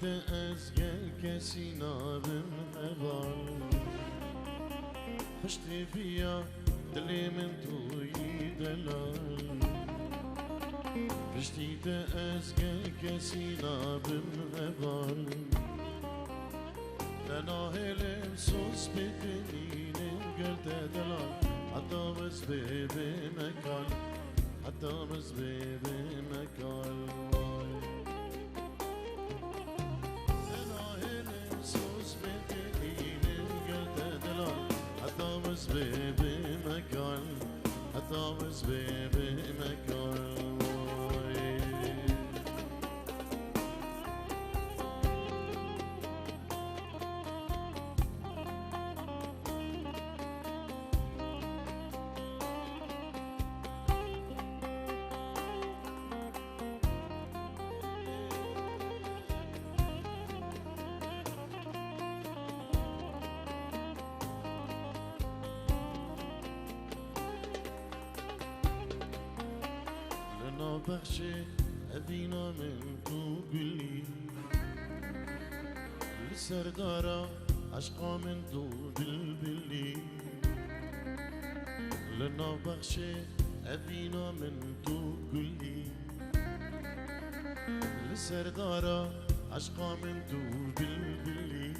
دیده از کسی نابم هوال خوشتی بیا دلی من توی دلال دیده از کسی نابم هوال لناهلم سوس بدنینم قلت دلال حتى بس بمكان حتى بس بمكان Thomas baby McCall, Thomas baby McCall. بخشي أذينا من قبلي السردارة عشقا من بالبلي لنا بخشي أذينا من قبلي السردارة عشقا من بالبلي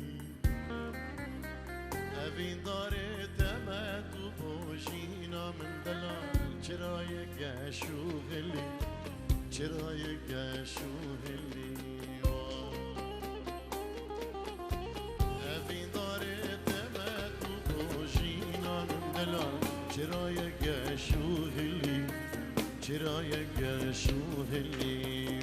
أذين داري تمات وبوشينا من دلال شرايك شوغلي شرايك شوغلي أذين داري تمات وبوشينا من دلال شرايك شوغلي شرايك شوغلي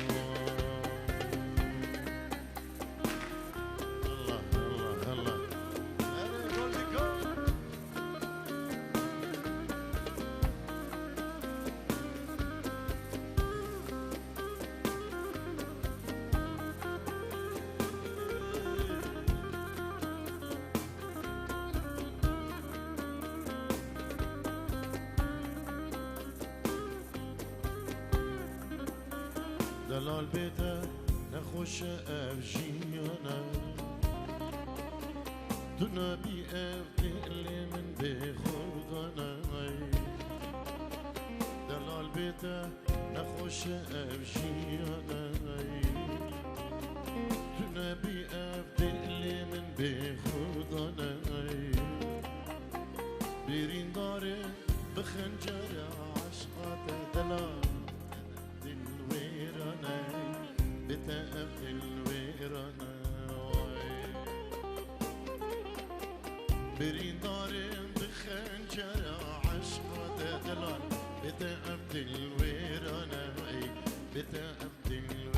دلال بيته نخوش أفجيانا دونا بي اللي من بخردانا دلال بيته نخوش أفجيانا دونا بي اللي من بخردانا بيرين داري بخنجر عشقات دلال بتقفل الويرانة برين دارين بخنجر عشقة دلال بتقفل الويرانة بتقفل الويرانة